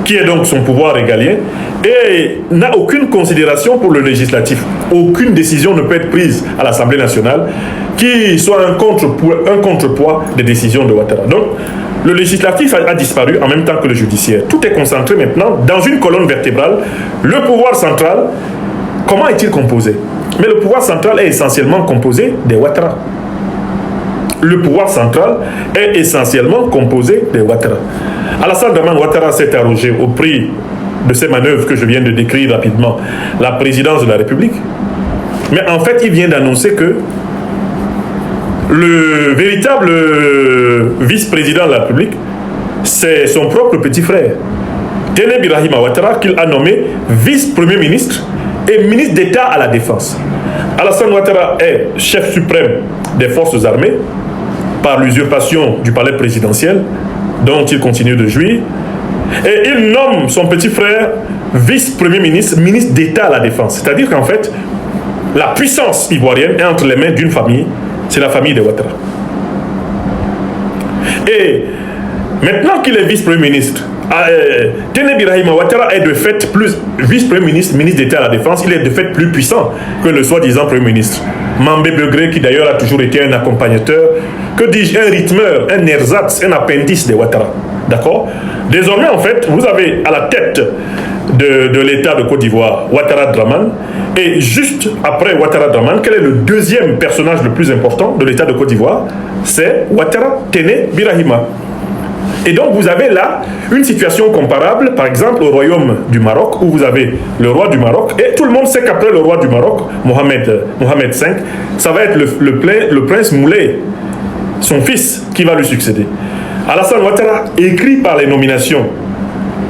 qui est donc son pouvoir régalien, et n'a aucune considération pour le législatif. Aucune décision ne peut être prise à l'Assemblée nationale qui soit un contrepoids des décisions de Ouattara. Donc, le législatif a disparu en même temps que le judiciaire. Tout est concentré maintenant dans une colonne vertébrale. Le pouvoir central, comment est-il composé? Mais le pouvoir central est essentiellement composé des Ouattara. Le pouvoir central est essentiellement composé des Ouattara. Alassane Dramane Ouattara s'est arrogé au prix de ces manœuvres que je viens de décrire rapidement, la présidence de la République. Mais en fait, il vient d'annoncer que le véritable vice-président de la République, c'est son propre petit frère, Téné Birahima Ouattara, qu'il a nommé vice-premier ministre et ministre d'État à la Défense. Alassane Ouattara est chef suprême des forces armées par l'usurpation du palais présidentiel, dont il continue de jouir. Et il nomme son petit frère vice-premier ministre, ministre d'État à la Défense. C'est-à-dire qu'en fait, la puissance ivoirienne est entre les mains d'une famille, c'est la famille des Ouattara. Et maintenant qu'il est vice-premier ministre, Téné Birahima Ouattara est de fait plus vice-premier ministre, ministre d'État à la Défense, il est de fait plus puissant que le soi-disant premier ministre. Mambé Begré, qui d'ailleurs a toujours été un accompagnateur, que dis-je, un rythmeur, un ersatz, un appendice des Ouattara. D'accord? Désormais, en fait, vous avez à la tête de l'État de Côte d'Ivoire, Ouattara Dramane, et juste après Ouattara Dramane, quel est le deuxième personnage le plus important de l'État de Côte d'Ivoire? C'est Ouattara Téné Birahima. Et donc vous avez là une situation comparable, par exemple au royaume du Maroc, où vous avez le roi du Maroc, et tout le monde sait qu'après le roi du Maroc, Mohamed V, ça va être le prince Moulay, son fils, qui va lui succéder. Alassane Ouattara écrit par les nominations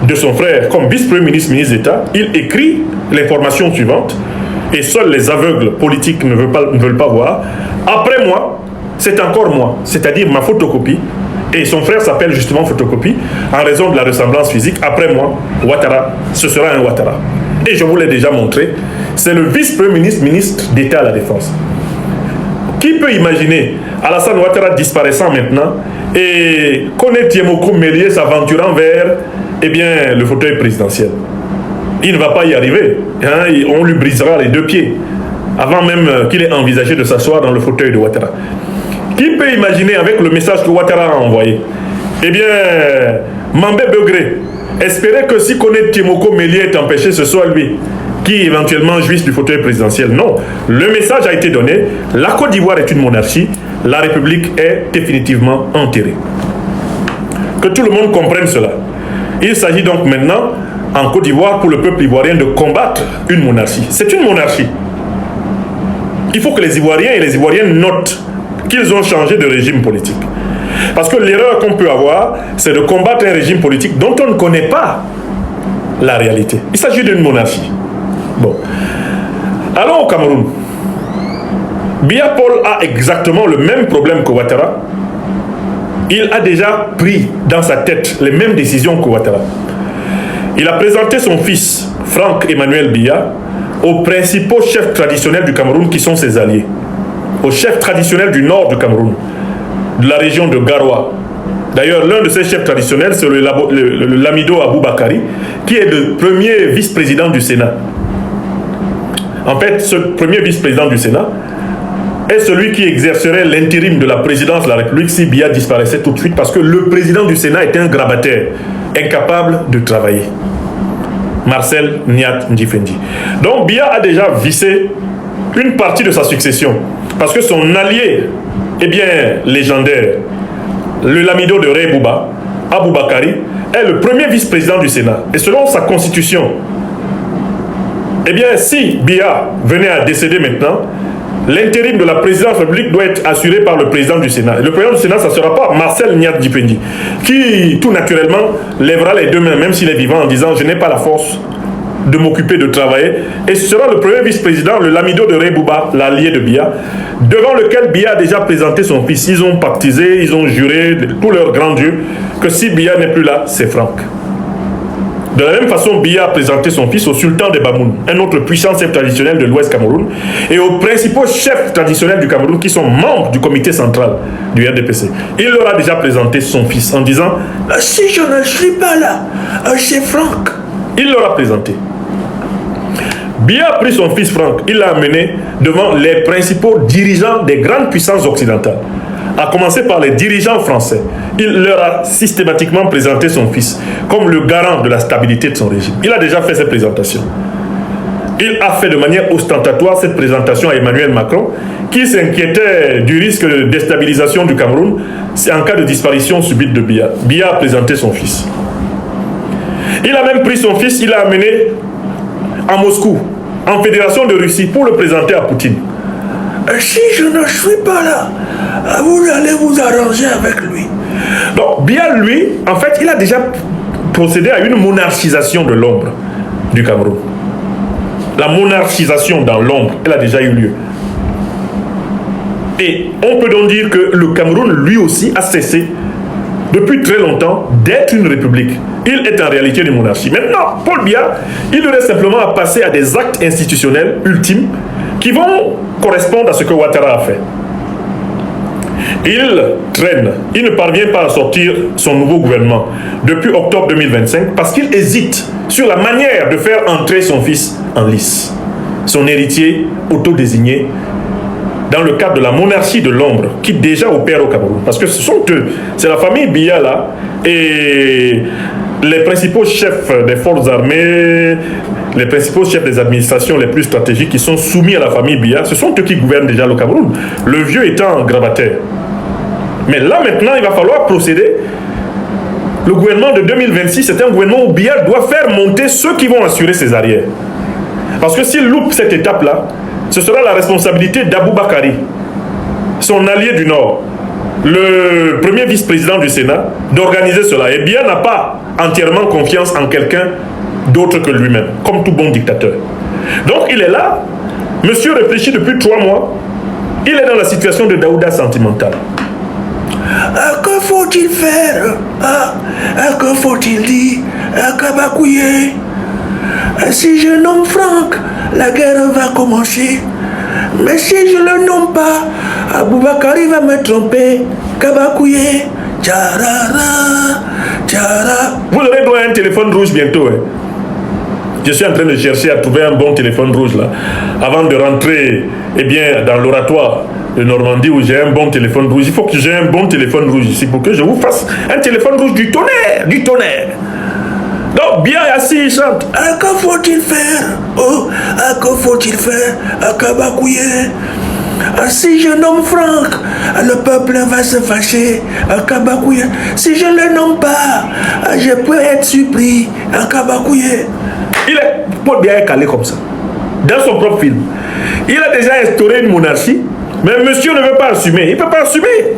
de son frère comme vice-premier ministre, ministre d'État, il écrit l'information suivante, et seuls les aveugles politiques ne veulent pas voir. Après moi, c'est encore moi, c'est-à-dire ma photocopie, et son frère s'appelle justement photocopie, en raison de la ressemblance physique. Après moi, Ouattara, ce sera un Ouattara. Et je vous l'ai déjà montré, c'est le vice-premier ministre, ministre d'État à la Défense. Qui peut imaginer Alassane Ouattara disparaissant maintenant et Koné Tiemoko Mélié s'aventurant vers le fauteuil présidentiel? Il ne va pas y arriver. Hein, on lui brisera les deux pieds avant même qu'il ait envisagé de s'asseoir dans le fauteuil de Ouattara. Qui peut imaginer avec le message que Ouattara a envoyé? Mambé Begré espérait que si Koné Tiemoko Mélié est empêché, ce soit lui qui éventuellement jouisse du fauteuil présidentiel. Non, le message a été donné, la Côte d'Ivoire est une monarchie, la République est définitivement enterrée. Que tout le monde comprenne cela. Il s'agit donc maintenant, en Côte d'Ivoire, pour le peuple ivoirien de combattre une monarchie. C'est une monarchie. Il faut que les Ivoiriens et les Ivoiriennes notent qu'ils ont changé de régime politique. Parce que l'erreur qu'on peut avoir, c'est de combattre un régime politique dont on ne connaît pas la réalité. Il s'agit d'une monarchie. Bon. Allons au Cameroun. Biya Paul a exactement le même problème que Ouattara. Il a déjà pris dans sa tête les mêmes décisions que Ouattara. Il a présenté son fils, Franck Emmanuel Biya, aux principaux chefs traditionnels du Cameroun qui sont ses alliés. Aux chefs traditionnels du nord du Cameroun, de la région de Garoua. D'ailleurs, l'un de ces chefs traditionnels, c'est le Lamido Aboubakari, qui est le premier vice-président du Sénat. En fait, ce premier vice-président du Sénat est celui qui exercerait l'intérim de la présidence de la République si Biya disparaissait tout de suite, parce que le président du Sénat est un grabataire, incapable de travailler. Marcel Niat Ndifendi. Donc Biya a déjà vissé une partie de sa succession, parce que son allié, légendaire, le Lamido de Rey Bouba, Aboubakari, est le premier vice-président du Sénat. Et selon sa constitution, si Biya venait à décéder maintenant, l'intérim de la présidence de la République doit être assuré par le président du Sénat. Et le président du Sénat, ça ne sera pas Marcel Niat Ndifendi, qui tout naturellement lèvera les deux mains, même s'il est vivant, en disant « je n'ai pas la force de m'occuper, de travailler. Et ce sera le premier vice-président, le Lamido de Rebouba, l'allié de Biya, devant lequel Biya a déjà présenté son fils. Ils ont baptisé, ils ont juré, tout leur grand Dieu, que si Biya n'est plus là, c'est Franck. De la même façon, Biya a présenté son fils au sultan de Bamoun, un autre puissant chef traditionnel de l'Ouest Cameroun, et aux principaux chefs traditionnels du Cameroun qui sont membres du comité central du RDPC. Il leur a déjà présenté son fils en disant « Si je ne suis pas là, c'est Franck ». Il leur a présenté. Biya a pris son fils Franck, il l'a amené devant les principaux dirigeants des grandes puissances occidentales, à commencer par les dirigeants français. Il leur a systématiquement présenté son fils comme le garant de la stabilité de son régime. Il a déjà fait cette présentation. Il a fait de manière ostentatoire cette présentation à Emmanuel Macron, qui s'inquiétait du risque de déstabilisation du Cameroun en cas de disparition subite de Biya. Biya a présenté son fils. Il a même pris son fils, il l'a amené à Moscou, en Fédération de Russie, pour le présenter à Poutine. Si je ne suis pas là, vous allez vous arranger avec lui. Donc, Biya, lui, en fait, il a déjà procédé à une monarchisation de l'ombre du Cameroun. La monarchisation dans l'ombre, elle a déjà eu lieu. Et on peut donc dire que le Cameroun, lui aussi, a cessé, depuis très longtemps, d'être une république. Il est en réalité une monarchie. Maintenant, Paul Biya, il lui reste simplement à passer à des actes institutionnels ultimes qui vont correspondre à ce que Ouattara a fait. Il traîne, il ne parvient pas à sortir son nouveau gouvernement depuis octobre 2025 parce qu'il hésite sur la manière de faire entrer son fils en lice, son héritier autodésigné, dans le cadre de la monarchie de l'ombre qui déjà opère au Cameroun. Parce que ce sont eux, c'est la famille Biya là, et les principaux chefs des forces armées, les principaux chefs des administrations les plus stratégiques qui sont soumis à la famille Biya, ce sont eux qui gouvernent déjà le Cameroun, le vieux étant gravataire. Mais là maintenant, il va falloir procéder. Le gouvernement de 2026, c'est un gouvernement où Biya doit faire monter ceux qui vont assurer ses arrières. Parce que s'il loupe cette étape-là, ce sera la responsabilité d'Abou Bakari, son allié du Nord, le premier vice-président du Sénat, d'organiser cela. Et Biya n'a pas entièrement confiance en quelqu'un d'autre que lui-même, comme tout bon dictateur. Donc il est là, monsieur réfléchit depuis 3 mois, il est dans la situation de Daouda sentimental. Que faut-il faire? Que faut-il dire? Kabakouye. Si je nomme Franck, la guerre va commencer. Mais si je ne le nomme pas, Aboubakari va me tromper. Kabakouye. Tcharara, tcharara. Vous aurez droit à un téléphone rouge bientôt. Hein. Je suis en train de chercher à trouver un bon téléphone rouge là, avant de rentrer dans l'oratoire de Normandie où j'ai un bon téléphone rouge. Il faut que j'ai un bon téléphone rouge ici pour que je vous fasse un téléphone rouge du tonnerre, du tonnerre. Donc, bien assis, il chante. Que faut-il faire? Que faut-il faire? Kabakouye. Si je nomme Franck, le peuple va se fâcher. Kabakouye. Si je ne le nomme pas, je peux être surpris. Kabakouye. Il est pas bien calé comme ça. Dans son propre film. Il a déjà instauré une monarchie, mais monsieur ne veut pas assumer. Il ne peut pas assumer.